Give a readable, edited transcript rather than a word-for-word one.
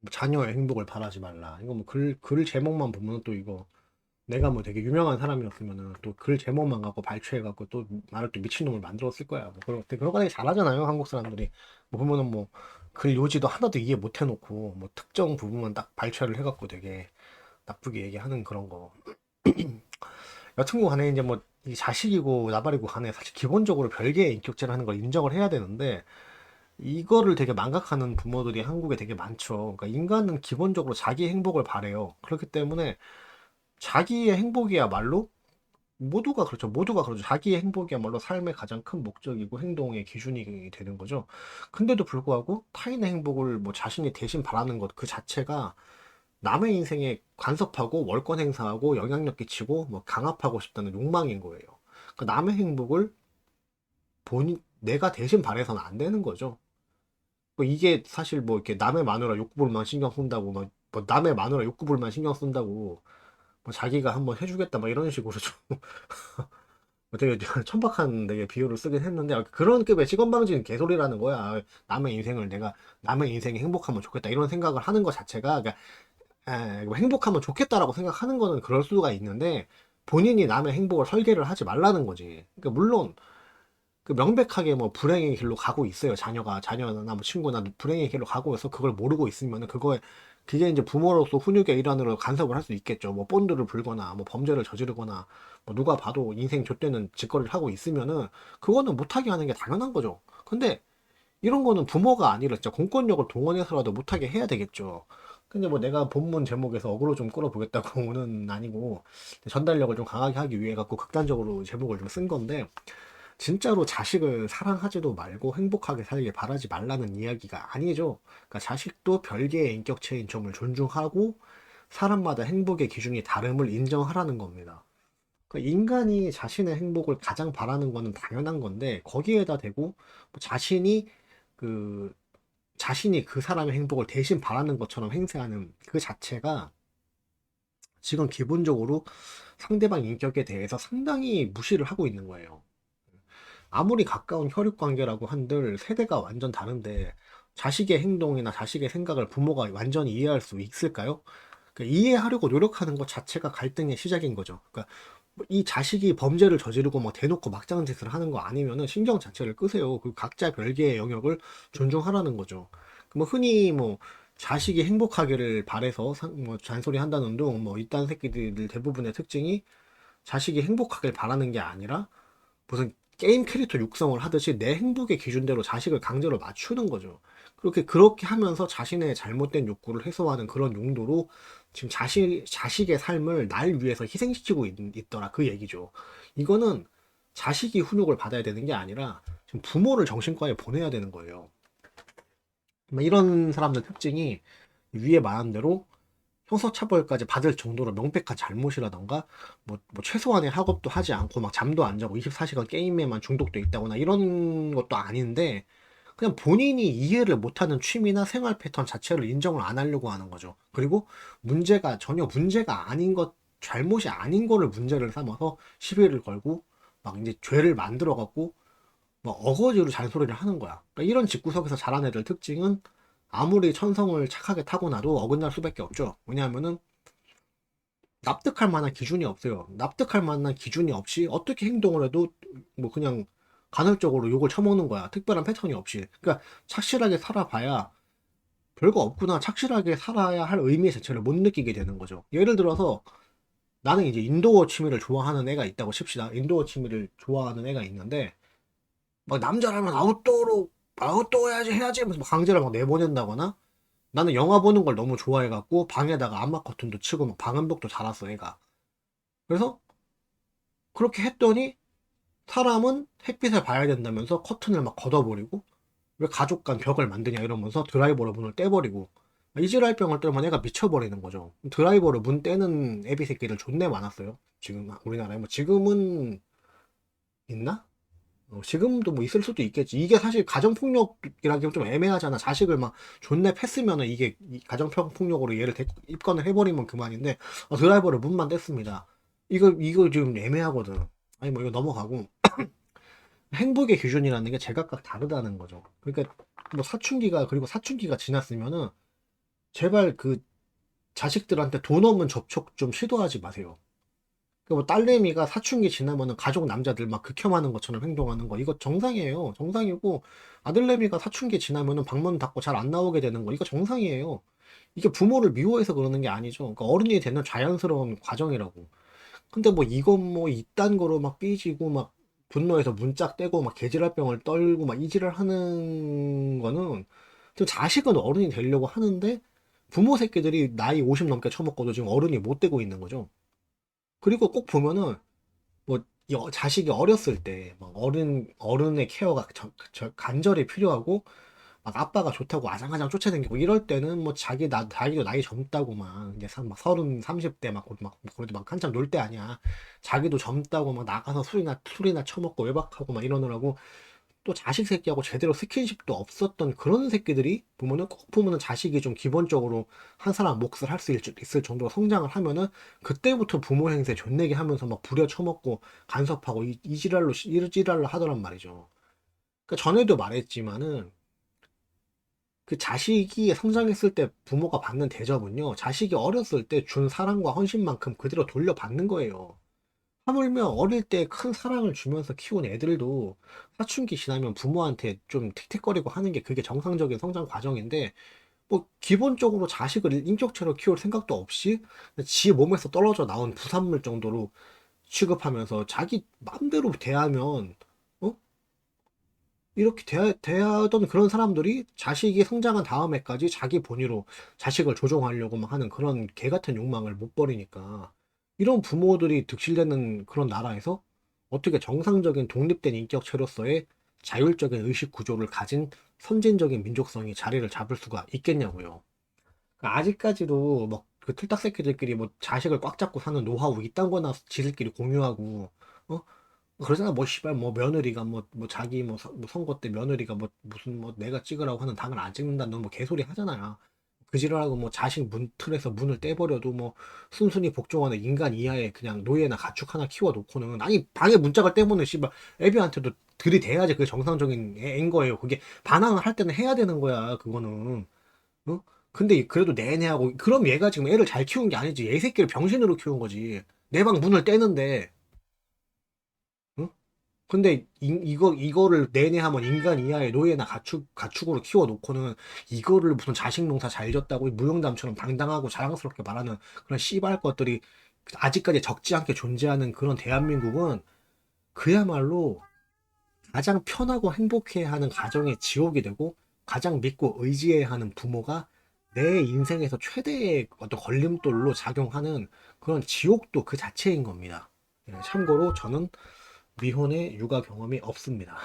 뭐 자녀의 행복을 바라지 말라. 이거 뭐 글 제목만 보면 또 이거 내가 뭐 되게 유명한 사람이었으면은 또 글 제목만 갖고 발췌해갖고 또 나를 또 미친놈을 만들었을 거야. 뭐 그런 거 되게 잘하잖아요, 한국 사람들이. 뭐 보면은 뭐 글 요지도 하나도 이해 못 해놓고 뭐 특정 부분만 딱 발췌를 해갖고 되게 나쁘게 얘기하는 그런 거. 여튼간 간에 이제 뭐 이 자식이고 나발이고 간에 사실 기본적으로 별개의 인격체를 하는 걸 인정을 해야 되는데 이거를 되게 망각하는 부모들이 한국에 되게 많죠. 그러니까 인간은 기본적으로 자기 행복을 바래요. 그렇기 때문에 자기의 행복이야말로 모두가 그렇죠. 모두가 그렇죠. 자기의 행복이야말로 삶의 가장 큰 목적이고 행동의 기준이 되는 거죠. 근데도 불구하고 타인의 행복을 뭐 자신이 대신 바라는 것 그 자체가 남의 인생에 간섭하고 월권 행사하고 영향력 끼치고 뭐 강압하고 싶다는 욕망인 거예요. 그러니까 남의 행복을 내가 대신 바래서는 안 되는 거죠. 뭐 이게 사실 뭐 이렇게 남의 마누라 욕구불만 신경 쓴다고 뭐 남의 마누라 욕구불만 신경 쓴다고 뭐 자기가 한번 해주겠다 막 이런 식으로 좀 되게 천박한 되게 비유를 쓰긴 했는데 그런 급의 직원방지는 개소리라는 거야. 남의 인생을 내가 남의 인생이 행복하면 좋겠다 이런 생각을 하는 것 자체가 그러니까 뭐 행복하면 좋겠다라고 생각하는 거는 그럴 수가 있는데 본인이 남의 행복을 설계를 하지 말라는 거지. 그러니까 물론 그 명백하게 뭐 불행의 길로 가고 있어요. 자녀나 뭐 친구나 불행의 길로 가고 있어 그걸 모르고 있으면은 그게 이제 부모로서 훈육의 일환으로 간섭을 할 수 있겠죠. 뭐 본드를 불거나 뭐 범죄를 저지르거나 뭐 누가 봐도 인생 좆되는 짓거리를 하고 있으면은 그거는 못하게 하는 게 당연한 거죠. 근데 이런 거는 부모가 아니라 진짜 공권력을 동원해서라도 못하게 해야 되겠죠. 근데 뭐 내가 본문 제목에서 어그로 좀 끌어보겠다고는 아니고 전달력을 좀 강하게 하기 위해 갖고 극단적으로 제목을 좀 쓴 건데 진짜로 자식을 사랑하지도 말고 행복하게 살길 바라지 말라는 이야기가 아니죠. 그러니까 자식도 별개의 인격체인 점을 존중하고 사람마다 행복의 기준이 다름을 인정하라는 겁니다. 그러니까 인간이 자신의 행복을 가장 바라는 거는 당연한 건데 거기에다 대고 뭐 그 자신이 그 사람의 행복을 대신 바라는 것처럼 행세하는 그 자체가 지금 기본적으로 상대방 인격에 대해서 상당히 무시를 하고 있는 거예요. 아무리 가까운 혈육 관계라고 한들 세대가 완전 다른데 자식의 행동이나 자식의 생각을 부모가 완전히 이해할 수 있을까요? 그러니까 이해하려고 노력하는 것 자체가 갈등의 시작인 거죠. 그러니까 뭐이 자식이 범죄를 저지르고 뭐 대놓고 막장짓을 하는 거 아니면은 신경 자체를 끄세요. 그 각자 별개의 영역을 존중하라는 거죠. 뭐 흔히 뭐 자식이 행복하기를 바래서 뭐 잔소리 한다는 둥 뭐 이딴 새끼들 대부분의 특징이 자식이 행복하길 바라는 게 아니라 무슨 게임 캐릭터 육성을 하듯이 내 행복의 기준대로 자식을 강제로 맞추는 거죠. 그렇게 하면서 자신의 잘못된 욕구를 해소하는 그런 용도로 지금 자식의 삶을 날 위해서 희생시키고 있더라. 그 얘기죠. 이거는 자식이 훈육을 받아야 되는 게 아니라 지금 부모를 정신과에 보내야 되는 거예요. 이런 사람들 특징이 위에 말한 대로 형사처벌까지 받을 정도로 명백한 잘못이라던가 뭐 최소한의 학업도 하지 않고 막 잠도 안 자고 24시간 게임에만 중독돼 있다거나 이런 것도 아닌데 그냥 본인이 이해를 못하는 취미나 생활 패턴 자체를 인정을 안 하려고 하는 거죠. 그리고 전혀 문제가 아닌 잘못이 아닌 거를 문제를 삼아서 시비를 걸고 막 이제 죄를 만들어 갖고 뭐 어거지로 잔소리를 하는 거야. 그러니까 이런 집구석에서 자란 애들 특징은 아무리 천성을 착하게 타고나도 어긋날 수밖에 없죠. 왜냐하면은 납득할 만한 기준이 없어요. 납득할 만한 기준이 없이 어떻게 행동을 해도 뭐 그냥 간헐적으로 욕을 처먹는 거야. 특별한 패턴이 없이. 그러니까 착실하게 살아봐야 별거 없구나. 착실하게 살아야 할 의미 자체를 못 느끼게 되는 거죠. 예를 들어서 나는 이제 인도어 취미를 좋아하는 애가 있다고 칩시다. 인도어 취미를 좋아하는 애가 있는데 막 남자라면 아웃도어 해야지 하면서 막 강제로 막 내보낸다거나 나는 영화 보는 걸 너무 좋아해갖고 방에다가 암막 커튼도 치고 막 방음벽도 달았어 애가. 그래서 그렇게 했더니 사람은 햇빛을 봐야 된다면서 커튼을 막 걷어버리고 왜 가족 간 벽을 만드냐 이러면서 드라이버로 문을 떼버리고 이지랄병을 떨면 애가 미쳐버리는 거죠. 드라이버로 문 떼는 애비 새끼들 존내 많았어요. 지금 우리나라에 뭐 지금은 있나? 지금도 뭐 있을 수도 있겠지. 이게 사실 가정폭력이라기 좀 애매하잖아. 자식을 막 존내 팼으면은 이게 가정폭력으로 얘를 입건을 해버리면 그만인데, 드라이버를 문만 뗐습니다. 이거 지금 애매하거든. 아니, 뭐 이거 넘어가고. 행복의 기준이라는 게 제각각 다르다는 거죠. 그러니까 뭐 그리고 사춘기가 지났으면은 제발 그 자식들한테 돈 없는 접촉 좀 시도하지 마세요. 그뭐 딸내미가 사춘기 지나면은 가족 남자들 막 극혐하는 것처럼 행동하는 거 이거 정상이에요. 정상이고 아들내미가 사춘기 지나면은 방문 닫고 잘 안 나오게 되는 거 이거 정상이에요. 이게 부모를 미워해서 그러는 게 아니죠. 그러니까 어른이 되는 자연스러운 과정이라고. 근데 뭐 이건 뭐 이딴 거로 막 삐지고 막 분노해서 문짝 떼고 막 개지랄병을 떨고 막 이지랄 하는 거는 지금 자식은 어른이 되려고 하는데 부모 새끼들이 나이 50 넘게 처먹고도 지금 어른이 못 되고 있는 거죠. 그리고 꼭 보면은 뭐 자식이 어렸을 때 막 어른의 케어가 간절히 필요하고 막 아빠가 좋다고 아장아장 쫓아다니고 이럴 때는 뭐 자기도 나이 젊다고 막 이제 막 30, 30대 막 그래도 막 한참 놀 때 아니야. 자기도 젊다고 막 나가서 술이나 처먹고 외박하고 막 이러느라고 또 자식 새끼하고 제대로 스킨십도 없었던 그런 새끼들이 보면은 꼭 보면은 자식이 좀 기본적으로 한 사람 몫을 할 수 있을 정도로 성장을 하면은 그때부터 부모 행세 존내게 하면서 막 부려 처먹고 간섭하고 이 지랄로 하더란 말이죠. 그러니까 전에도 말했지만은 그 자식이 성장했을 때 부모가 받는 대접은요, 자식이 어렸을 때 준 사랑과 헌신만큼 그대로 돌려받는 거예요. 하물며 어릴 때 큰 사랑을 주면서 키운 애들도 사춘기 지나면 부모한테 좀 틱틱거리고 하는 게 그게 정상적인 성장 과정인데, 뭐, 기본적으로 자식을 인격체로 키울 생각도 없이 지 몸에서 떨어져 나온 부산물 정도로 취급하면서 자기 맘대로 대하면, 어? 이렇게 대하던 그런 사람들이 자식이 성장한 다음에까지 자기 본의로 자식을 조종하려고 막 하는 그런 개 같은 욕망을 못 버리니까 이런 부모들이 득실되는 그런 나라에서 어떻게 정상적인 독립된 인격체로서의 자율적인 의식 구조를 가진 선진적인 민족성이 자리를 잡을 수가 있겠냐고요. 그러니까 아직까지도 막 그 틀딱 새끼들끼리 뭐 자식을 꽉 잡고 사는 노하우 이딴 거나 지들끼리 공유하고 어? 그러잖아. 뭐, 씨발, 뭐, 며느리가, 뭐, 자기, 뭐 선거 때 며느리가, 뭐, 무슨, 뭐, 내가 찍으라고 하는 당을 안 찍는다는, 뭐, 개소리 하잖아요. 그 지랄하고, 뭐, 자식 틀에서 문을 떼버려도, 뭐, 순순히 복종하는 인간 이하의 그냥 노예나 가축 하나 키워놓고는, 아니, 방에 문짝을 떼보는, 씨발, 애비한테도 들이대야지 그게 정상적인 애인 거예요. 그게 반항을 할 때는 해야 되는 거야, 그거는. 어? 근데 그래도 내내 하고, 그럼 얘가 지금 애를 잘 키운 게 아니지. 애 새끼를 병신으로 키운 거지. 내 방 문을 떼는데, 응? 근데 이거를 내내 하면 인간 이하의 노예나 가축으로 키워놓고는 이거를 무슨 자식 농사 잘 졌다고 무용담처럼 당당하고 자랑스럽게 말하는 그런 씨발 것들이 아직까지 적지 않게 존재하는 그런 대한민국은 그야말로 가장 편하고 행복해야 하는 가정의 지옥이 되고 가장 믿고 의지해야 하는 부모가 내 인생에서 최대의 어떤 걸림돌로 작용하는 그런 지옥도 그 자체인 겁니다. 예, 참고로 저는 미혼의 육아 경험이 없습니다.